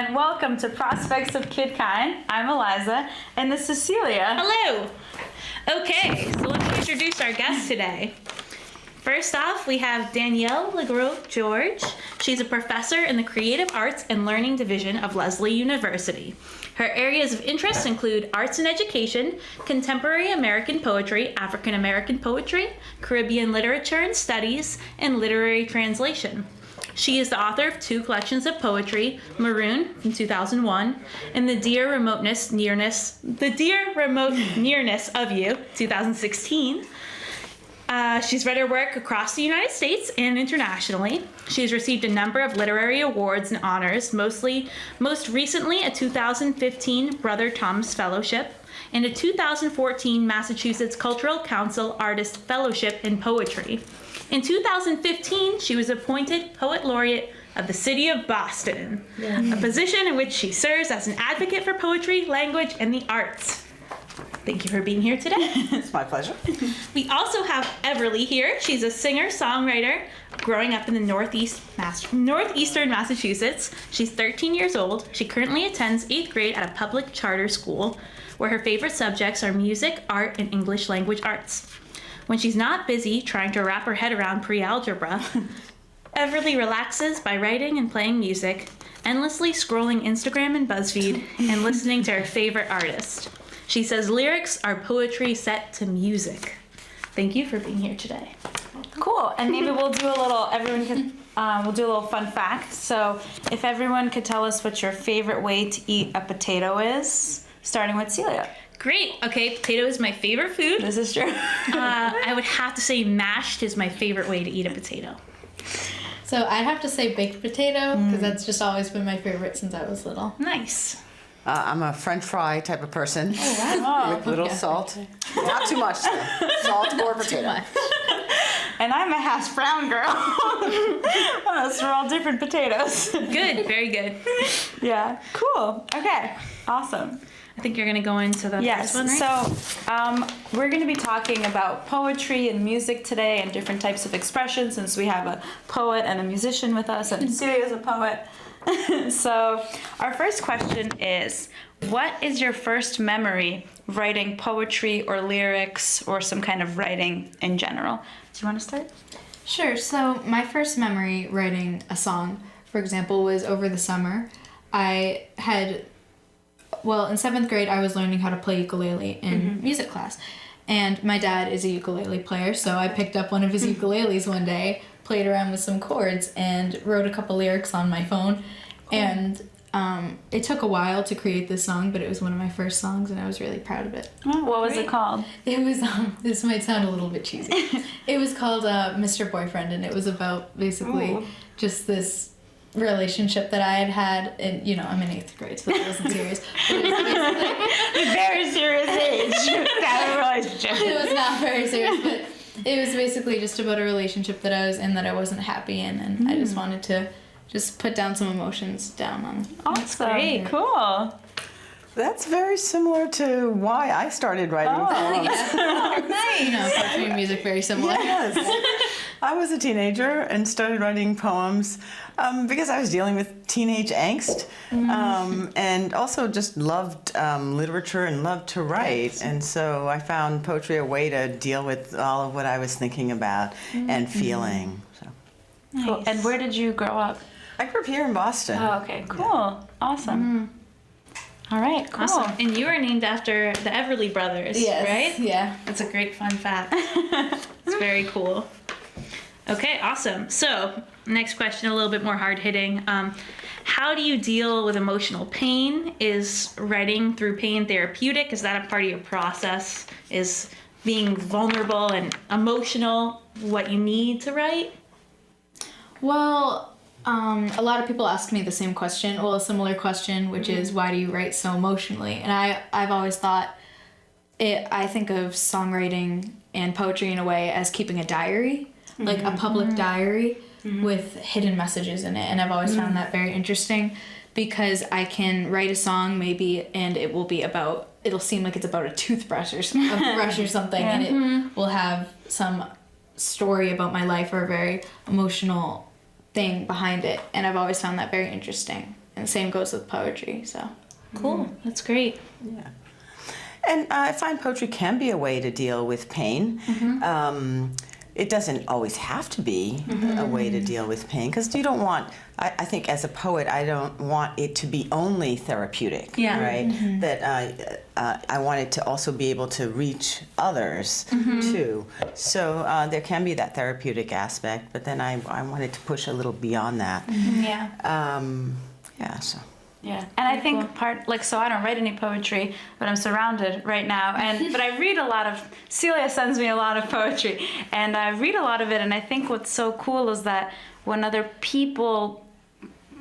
and welcome to Prospects of Kidkind. I'm Eliza, and this is Celia. Hello. Okay, so let me introduce our guest today. First off, we have Danielle Georges. She's a professor in the Creative Arts and Learning Division of Lesley University. Her areas of interest include arts and education, contemporary American poetry, African American poetry, Caribbean literature and studies, and literary translation. She is the author of 2 collections of poetry, Maroon from 2001, and The Dear Remote Nearness of You, 2016. She's read her work across the United States and internationally. She's received a number of literary awards and honors, most recently a 2015 Brother Thomas Fellowship and a 2014 Massachusetts Cultural Council Artist Fellowship in Poetry. In 2015, she was appointed Poet Laureate of the City of Boston, a position in which she serves as an advocate for poetry, language, and the arts. Thank you for being here today. It's my pleasure. We also have Everly here. She's a singer-songwriter growing up in the northeastern Massachusetts. She's 13 years old. She currently attends 8th grade at a public charter school where her favorite subjects are music, art, and English language arts. When she's not busy trying to wrap her head around pre-algebra, Everly relaxes by writing and playing music, endlessly scrolling Instagram and BuzzFeed, and listening to her favorite artist. She says lyrics are poetry set to music. Thank you for being here today. Cool, and maybe we'll do a little, we'll do a little fun fact. So if everyone could tell us what your favorite way to eat a potato is, starting with Celia. Great. Okay, potato is my favorite food. This is true. I would have to say mashed is my favorite way to eat a potato. So I'd have to say baked potato, because that's just always been my favorite since I was little. Nice. I'm a French fry type of person. Oh, wow. With little salt. Not too much, though. Salt or potato. And I'm a hash brown girl. Those are all different potatoes. Good. Very good. Yeah. Cool. Okay. Awesome. I think you're going to go into the first one, right? So we're going to be talking about poetry and music today and different types of expressions, since we have a poet and a musician with us, and Celia's a poet. So our first question is, what is your first memory writing poetry or lyrics or some kind of writing in general? Do you want to start? Sure. So my first memory writing a song, for example, was over the summer. In 7th grade, I was learning how to play ukulele in music class. And my dad is a ukulele player, so I picked up one of his ukuleles one day, played around with some chords, and wrote a couple lyrics on my phone. Cool. And it took a while to create this song, but it was one of my first songs, and I was really proud of it. Oh, what was it called? It was, this might sound a little bit cheesy. It was called Mr. Boyfriend, and it was about basically just this relationship that I had, and I'm in 8th grade, so it wasn't serious. But it was basically Very serious age. That relationship. it was not very serious, but it was basically just about a relationship that I was in that I wasn't happy in, and I just wanted to just put down some emotions down on. Awesome. great. Cool. That's very similar to why I started writing poems. Nice. Poetry and music very similar. Yes. I was a teenager and started writing poems because I was dealing with teenage angst, and also just loved literature and loved to write. And so I found poetry a way to deal with all of what I was thinking about and feeling. So. Nice. Cool. And where did you grow up? I grew up here in Boston. Oh, okay. Cool. Awesome. All right. Cool. Awesome. And you are named after the Everly brothers, Yes. right? Yeah. That's a great fun fact. It's very cool. Okay, awesome. So, next question, a little bit more hard-hitting. How do you deal with emotional pain? Is writing through pain therapeutic? Is that a part of your process? Is being vulnerable and emotional what you need to write? Well, a lot of people ask me the same question, a similar question, which is, why do you write so emotionally? And I've always thought, I think of songwriting and poetry in a way as keeping a diary, like a public diary with hidden messages in it. And I've always found that very interesting, because I can write a song maybe, and it'll seem like it's about a toothbrush or a brush or something, and it will have some story about my life or a very emotional thing behind it. And I've always found that very interesting. And And same goes with poetry. So Cool. That's great. Yeah. And I find poetry can be a way to deal with pain. It doesn't always have to be a way to deal with pain, because you don't want, I think as a poet, I don't want it to be only therapeutic, Yeah. right? That I want it to also be able to reach others too. So there can be that therapeutic aspect, but then I wanted to push a little beyond that. Yeah. Yeah, so. Yeah, and I think so I don't write any poetry, but I'm surrounded right now, but I read a lot of, Celia sends me a lot of poetry, and I read a lot of it, and I think what's so cool is that when other people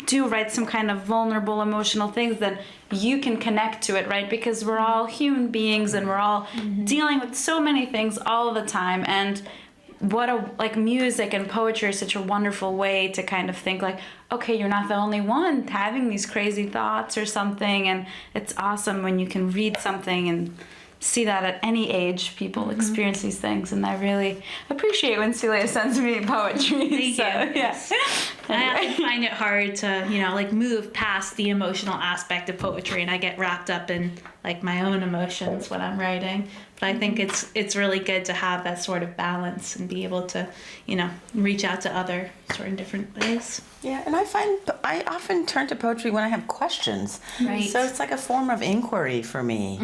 do write some kind of vulnerable, emotional things, then you can connect to it, right? Because we're all human beings, and we're all dealing with so many things all the time, and music and poetry is such a wonderful way to kind of think like, okay, you're not the only one having these crazy thoughts or something, and it's awesome when you can read something and see that at any age people experience these things, and I really appreciate when Celia sends me poetry. Thank you. Yes. I often find it hard to, move past the emotional aspect of poetry, and I get wrapped up in my own emotions when I'm writing. But I think it's really good to have that sort of balance and be able to, reach out to other sort of different ways. Yeah, and I find I often turn to poetry when I have questions. Right. So it's like a form of inquiry for me.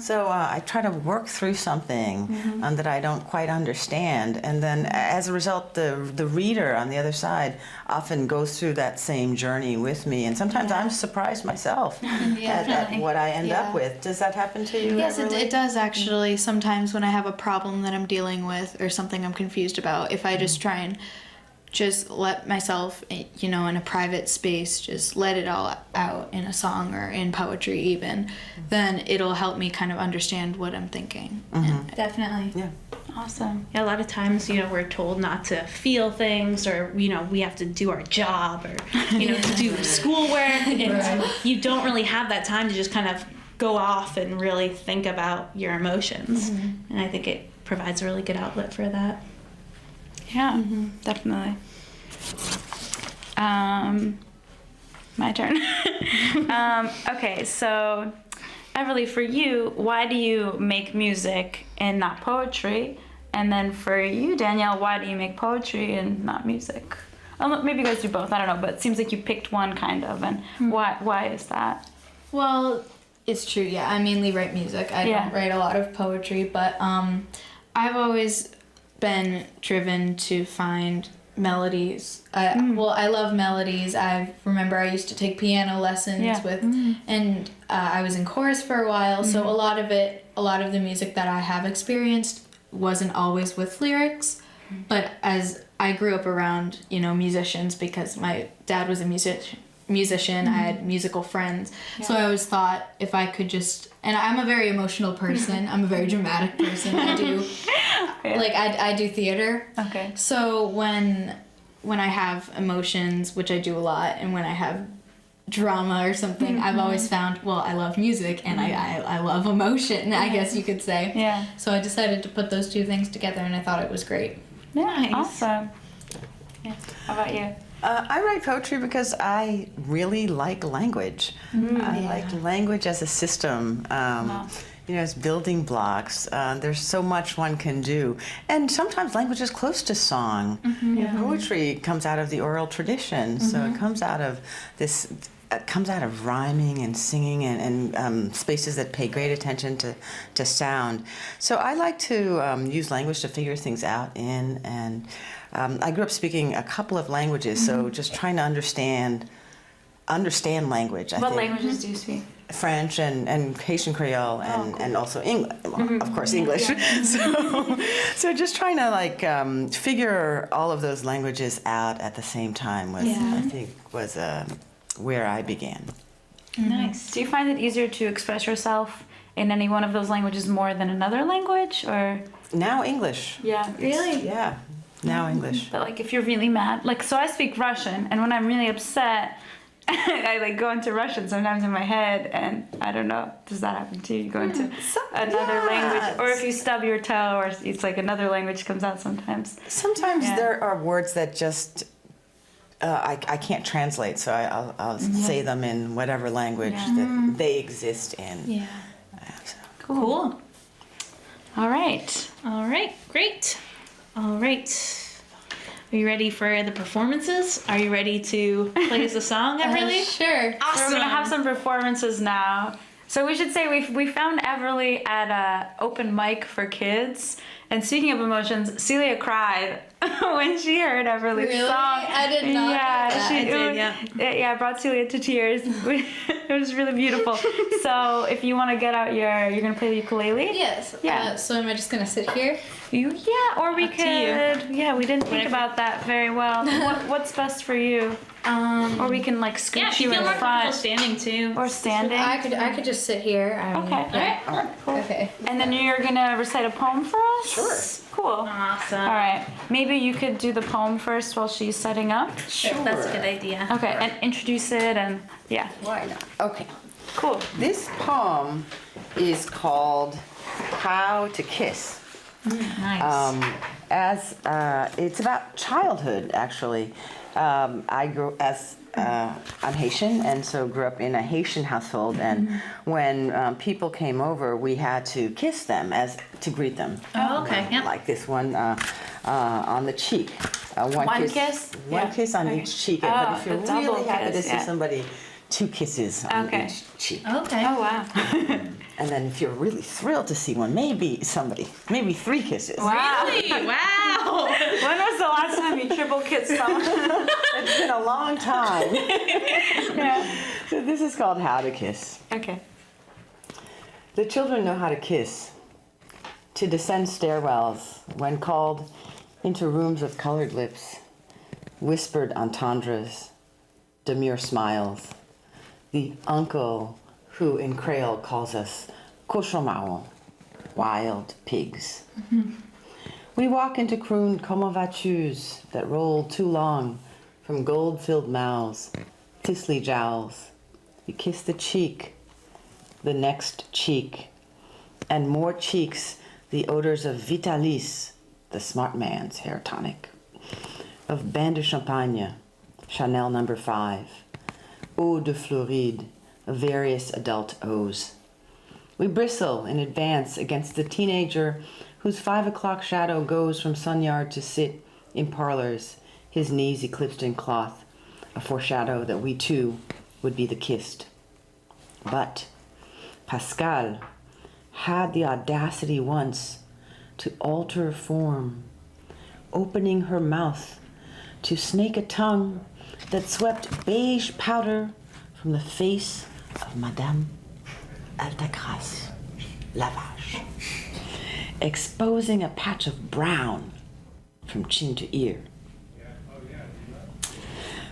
So I try to work through something that I don't quite understand, and then as a result, the reader on the other side often goes through that same journey with me, and sometimes I'm surprised myself at what I end up with. Does that happen to you? yes, Everly? it does actually. Sometimes when I have a problem that I'm dealing with or something I'm confused about, if I just try and just let myself, in a private space, just let it all out in a song or in poetry even, then it'll help me kind of understand what I'm thinking. Definitely. Yeah. Awesome. Yeah, a lot of times, we're told not to feel things, or, we have to do our job, or, to do schoolwork, and you don't really have that time to just kind of go off and really think about your emotions. And I think it provides a really good outlet for that. Yeah, definitely. My turn. Okay, so Everly, for you, why do you make music and not poetry? And then for you, Danielle, why do you make poetry and not music? Oh, maybe you guys do both. I don't know, but it seems like you picked one kind of. And why is that? Well, it's true. Yeah, I mainly write music. I don't write a lot of poetry, but I've always been driven to find melodies. I love melodies. I remember I used to take piano lessons with, and I was in chorus for a while. So a lot of the music that I have experienced wasn't always with lyrics, but as I grew up around, musicians, because my dad was a musician, I had musical friends. So I always thought if I could just, and I'm a very emotional person, I'm a very dramatic person. I do I do theater. Okay. So when I have emotions, which I do a lot, and when I have drama or something, I've always found, I love music and I love emotion, I guess you could say. Yeah. So I decided to put those two things together, and I thought it was great. Yeah, Nice. awesome. Yeah. How about you? I write poetry because I really like language. I like language as a system. As building blocks. There's so much one can do. And sometimes language is close to song. Poetry comes out of the oral tradition, so it comes out of this. It comes out of rhyming and singing and spaces that pay great attention to sound. So I like to use language to figure things out in, and I grew up speaking a couple of languages, so just trying to understand language. What languages do you speak? French and Haitian Creole and also English, of course English. So just trying to figure all of those languages out at the same time was where I began. Nice. Do you find it easier to express yourself in any one of those languages more than another language, or? Now English. Yeah. Really? Yeah. Now English. But if you're really mad, so I speak Russian, and when I'm really upset, I go into Russian sometimes in my head, and I don't know, does that happen to you? You go into another language, or if you stub your toe, or it's another language comes out sometimes. Sometimes there are words that just I can't translate, so I'll say them in whatever language that they exist in. Yeah. So. Cool. All right. All right, great. All right. Are you ready for the performances? Are you ready to play us a song, Everly? Sure. Awesome. We're gonna have some performances now. So we should say we found Everly at a open mic for kids. And speaking of emotions, Celia cried when she heard Everly's Really? song. I did not know that. She I did, it brought Celia to tears. It was really beautiful. So if you want to get out you're gonna play the ukulele. Yes. Yeah. So am I just gonna sit here? Or we Up to could. Yeah, we didn't think Whatever. about that very well. What's best for you? Or we can like Yeah, scoot if you you feel in more comfortable front standing too. or standing. I could just sit here. I mean, Okay. Yeah. All right. Cool. Okay. And then you're gonna recite a poem for us? Sure. Cool. Awesome. All right. Maybe you could do the poem first while she's setting up. Sure. That's a good idea. Okay, and introduce it and yeah. Why not? Okay. Cool. This poem is called How to Kiss. Nice. It's about childhood, actually. I grew I'm Haitian, and so grew up in a Haitian household. And when people came over, we had to kiss them to greet them. Oh, okay. Yep. Like this one on the cheek. One kiss? One Yeah. kiss on Okay. each cheek. Oh, But if you're a double really happy to kiss, see yeah. somebody, 2 kisses on Okay. each cheek. Okay. Oh wow. And then if you're really thrilled to see one, maybe 3 kisses. Wow. Really? Wow. When was the last time you triple kissed someone? It's been a long time. Yeah. So this is called How to Kiss. Okay. The children know how to kiss, to descend stairwells when called into rooms with colored lips, whispered entendres, demure smiles. The uncle who in Creole calls us cochon marron, wild pigs. We walk into crooned comment vas-tus that roll too long from gold-filled mouths, thistly jowls. We kiss the cheek, the next cheek, and more cheeks, the odors of Vitalis, the smart man's hair tonic, of Bain de Champagne, Chanel No. 5, Eau de Floride, various adult O's. We bristle in advance against the teenager whose 5 o'clock shadow goes from Sunyard to sit in parlors, his knees eclipsed in cloth, a foreshadow that we too would be the kissed. But Pascal had the audacity once to alter form, opening her mouth to snake a tongue that swept beige powder from the face of Madame Altagrace Lavage, exposing a patch of brown from chin to ear.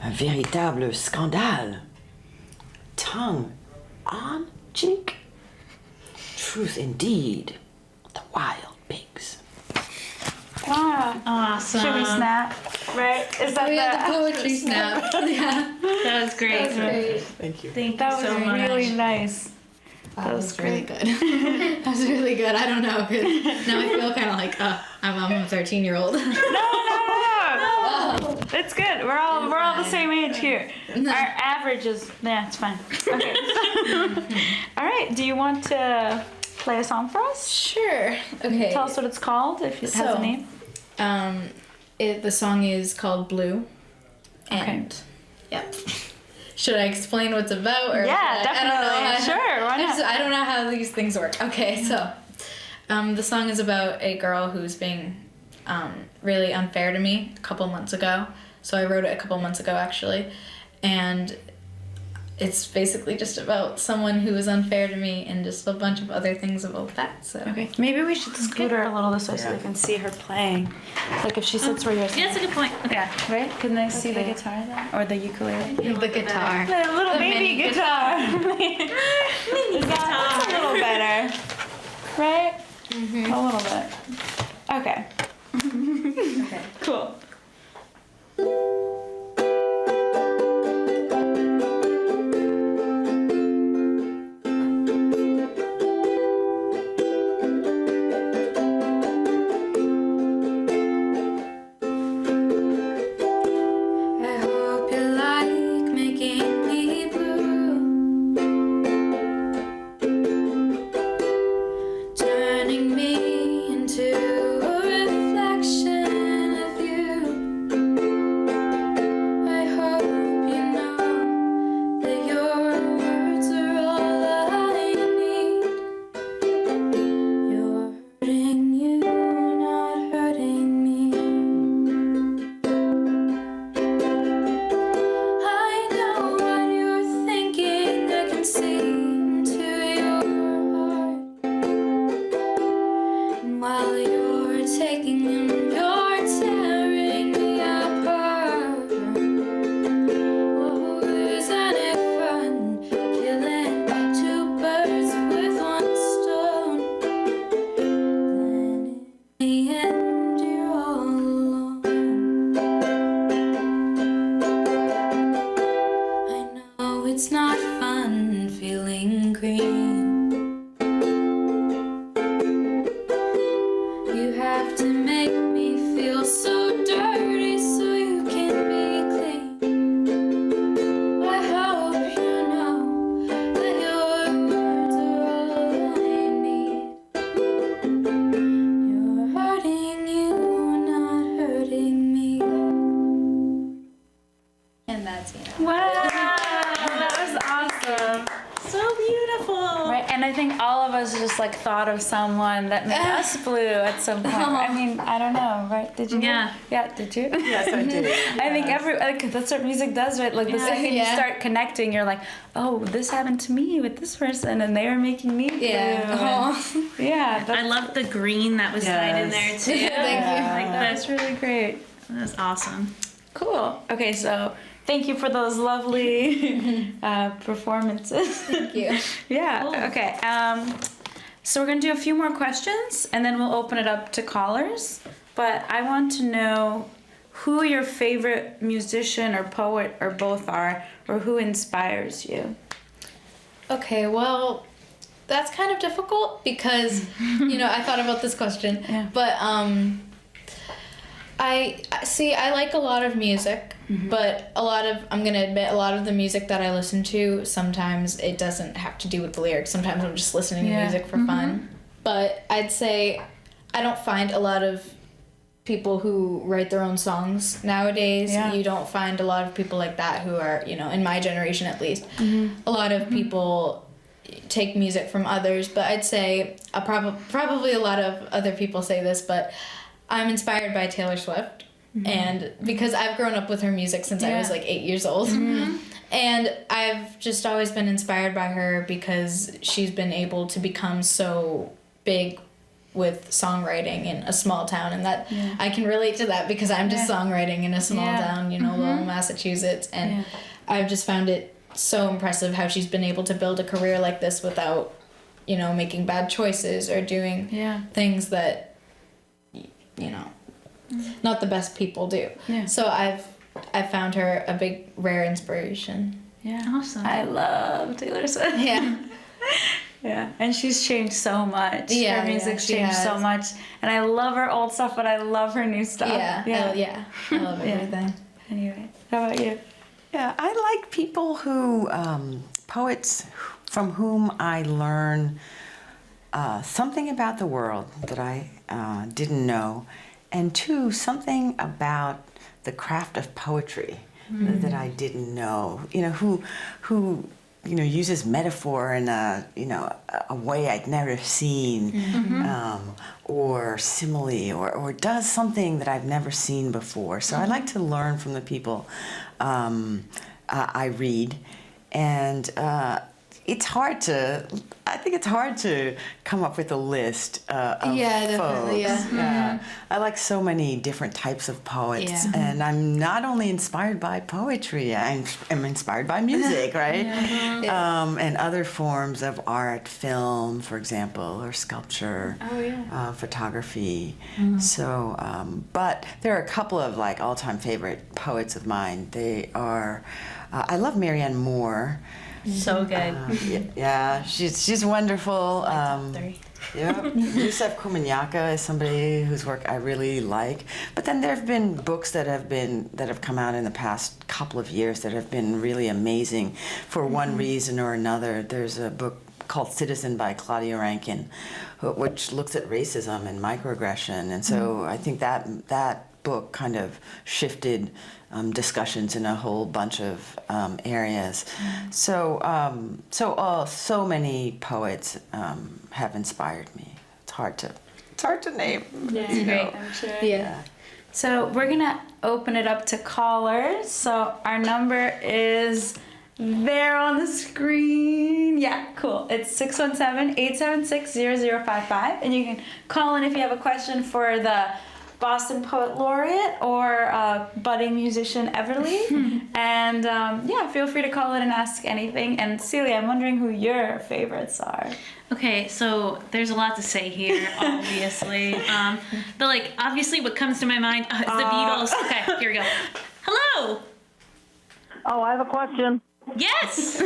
Un véritable scandale. Tongue on cheek. Truth indeed. The wild pigs. Wow. Awesome. Should we snap? Right? Is that We had the the poetry snap. Yeah. That was great. Great. Thank you. Thank That you was so much. really nice. That was really great. good. That was really good. I don't know. 'Cause now I feel kind of like, I'm a 13-year-old. No. It's good. We're all the same age here. Our average is it's fine. Okay. All right. Do you want to play a song for us? Sure. Okay. Tell us what it's called if it has So, a name. The song is called Blue. And, yep. Should I explain what's about? Or Yeah, should I don't know. definitely. Sure, why not? I don't know how these things work. Okay, so the song is about a girl who's being really unfair to me a couple months ago. So I wrote it a couple months ago, actually. And it's basically just about someone who was unfair to me and just a bunch of other things about that. So Okay. Maybe we should scoot her a little this way so we can see her playing. Like if she sits where you're Yeah, that's a good point. Okay. Yeah, right? Can they see the Okay. guitar then? Or the ukulele? the guitar. The little baby mini guitar. That's a little better. Right? Mm-hmm. A little bit. Okay. Okay. Cool. I hope while you're taking them, you're tearing me apart. Oh, isn't it fun killing two birds with one stone? Then in the end, you're all alone. I know it's not fun feeling green. You have to make me feel so dirty so you can be clean. I hope you know that your words are all I need. You're hurting you, not hurting me. And that's it. Wow, that was awesome. So beautiful. Right, and I think all of us just like thought of someone that made us blue at some point. I mean, I don't know, right? Did you? Yeah. Yeah, did you? Yes, I did. I think that's what music does, right? Like the second you Yeah. start connecting, you're like, oh, this happened to me with this person, and they were making me blue. Yeah. And- yeah, I love the green that was tied in there too. Thank you. Like that's really great. That's awesome. Cool. Okay, so thank you for those lovely performances. Thank you. Yeah. Cool. Okay. So we're gonna do a few more questions, and then we'll open it up to callers. But I want to know who your favorite musician or poet or both are, or who inspires you. Okay, well, that's kind of difficult because, I thought about this question. Yeah. But I like a lot of music, but I'm going to admit, a lot of the music that I listen to, sometimes it doesn't have to do with the lyrics. Sometimes I'm just listening to music for fun. But I'd say I don't find a lot of people who write their own songs nowadays. Yeah. You don't find a lot of people like that who are, in my generation at least. A lot of people take music from others, but I'd say probably a lot of other people say this, but I'm inspired by Taylor Swift. And because I've grown up with her music since I was like 8 years old. And I've just always been inspired by her because she's been able to become so big with songwriting in a small town, and that I can relate to that because I'm just songwriting in a small town, Lowell, Massachusetts, and I've just found it so impressive how she's been able to build a career like this without, making bad choices or doing things that, not the best people do. Yeah. So I've found her a big, rare inspiration. Yeah. Awesome. I love Taylor Swift. Yeah. Yeah, and she's changed so much. Yeah, her music's she changed so has. much, and I love her old stuff, but I love her new stuff. Yeah. I love everything. Anyway, how about you? Yeah, I like people who, poets from whom I learn something about the world that I didn't know, and two, something about the craft of poetry that I didn't know. Who uses metaphor in a way I'd never seen, or simile, or does something that I've never seen before. So I like to learn from the people I read, and I think it's hard to come up with a list of folks. Definitely, Yeah. I like so many different types of poets, Yeah. and I'm not only inspired by poetry, I'm inspired by music, right? And other forms of art, film, for example, or sculpture, photography. So, but there are a couple of like all-time favorite poets of mine. They are, I love Marianne Moore. So good. Yeah, she's wonderful. Yeah, Yusef Komunyakaa is somebody whose work I really like. But then there have been books that have come out in the past couple of years that have been really amazing for one reason or another. There's a book called Citizen by Claudia Rankine, which looks at racism and microaggression, and so I think that book kind of shifted discussions in a whole bunch of areas. So many poets have inspired me. It's hard to name. That's great, I'm sure. Yeah. So we're gonna open it up to callers. So our number is there on the screen. Yeah, cool. It's 617-876-0055. And you can call in if you have a question for the Boston Poet Laureate or budding musician Everly. And yeah, feel free to call in and ask anything. And Celia, I'm wondering who your favorites are. Okay, so there's a lot to say here, obviously. But like, obviously what comes to my mind is the Beatles. Okay, here we go. Hello! Oh, I have a question. Yes!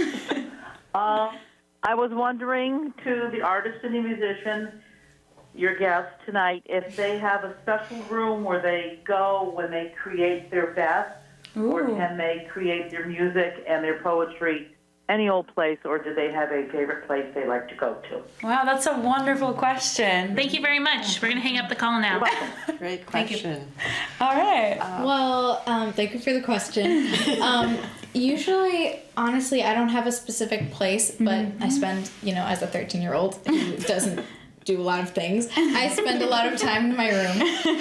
I was wondering to the artist and the musician, your guests tonight, if they have a special room where they go when they create their best, or can they create their music and their poetry any old place, or do they have a favorite place they like to go to? Wow, that's a wonderful question. Thank you very much. We're going to hang up the call now. Great question. All right. Well, thank you for the question. Usually, honestly, I don't have a specific place, but I spend, as a 13-year-old who doesn't do a lot of things, I spend a lot of time in my room.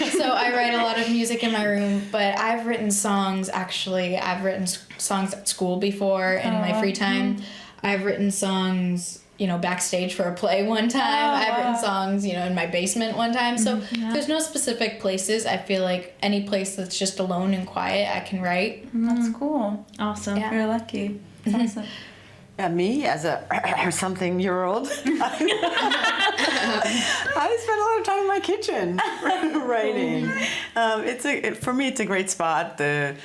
So I write a lot of music in my room, but I've written songs, actually. I've written songs at school before in my free time. I've written songs, backstage for a play one time. I've written songs, in my basement one time. So there's no specific places. I feel like any place that's just alone and quiet, I can write. That's cool. Awesome. Yeah. You're lucky. Awesome. Me, as a something-year-old, I spend a lot of time in my kitchen writing. For me, it's a great spot. The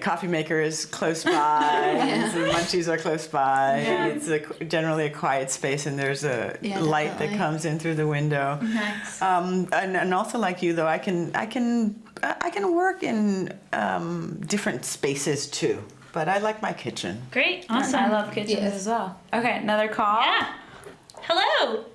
coffee maker is close by. The munchies are close by. Yeah. It's generally a quiet space, and there's a light that comes in through the window. Nice. And also, like you, though, I can work in different spaces too. But I like my kitchen. Great. Awesome. I love kitchens as well. Okay, another call. Yeah. Hello.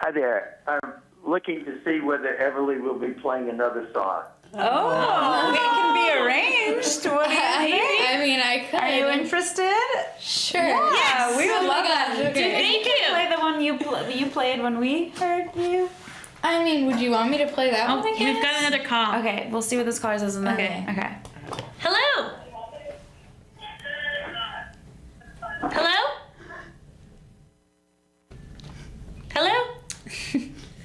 Hi there. I'm looking to see whether Everly will be playing another song. Oh, it can be arranged. What do you think? I mean, I could. Are you interested? Sure. Yeah, we would love that. Okay. Thank You you. play the one you played when we heard you. I mean, would you want me to play that Oh, one again? we've got another call. Okay, we'll see what this caller says in the. Okay. Okay. Hello. Hello? Hello?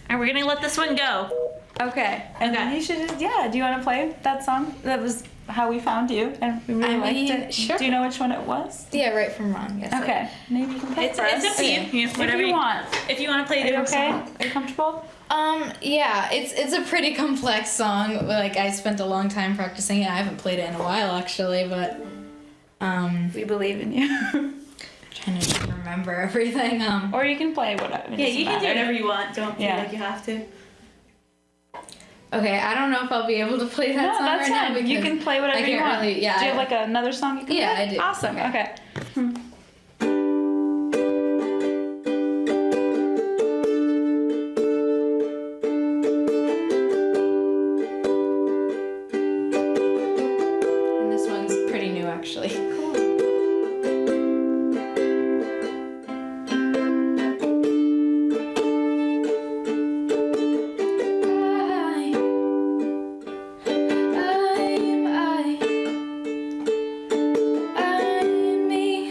Are we going to let this one go? Okay. And then you should just, do you want to play that song? That was how we found you, and we really liked it. sure. Do you know which one it was? Yeah, right from wrong. Yes. Okay. Maybe you can play It's for us. up to you. Whatever If you want. If you want to play Are you the okay? song. Are you comfortable? Yeah, it's a pretty complex song. Like, I spent a long time practicing it. I haven't played it in a while, actually, but We believe in you. trying to remember everything. Or you can play whatever. Yeah, you can do whatever you want. Don't feel like you have to. Okay, I don't know if I'll be able to play that No, song that's right now. fine. You because can play whatever I you can't want. really- yeah, Do you have I- like another song you can Yeah, play? I do. Awesome. Okay. And this one's pretty new, actually. I'm me.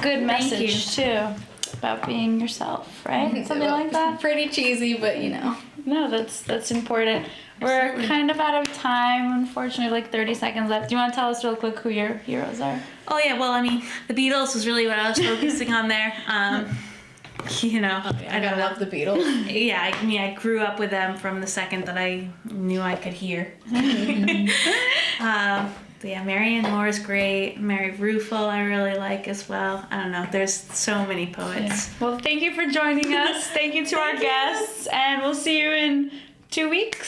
good you. message too about being yourself, right? Something like that. Pretty cheesy, but you know. No, that's important. We're kind of out of time, unfortunately, like 30 seconds left. Do you want to tell us real quick who your heroes are? Oh yeah, well, I mean, the Beatles was really what I was focusing on there. You know, I gotta love the Beatles. yeah, I mean, I grew up with them from the second that I knew I could hear. But yeah, Marianne Moore's great. Mary Ruefle I really like as well. I don't know, there's so many poets. Well, thank you for joining us. Thank you to our guests, and we'll see you in 2 weeks.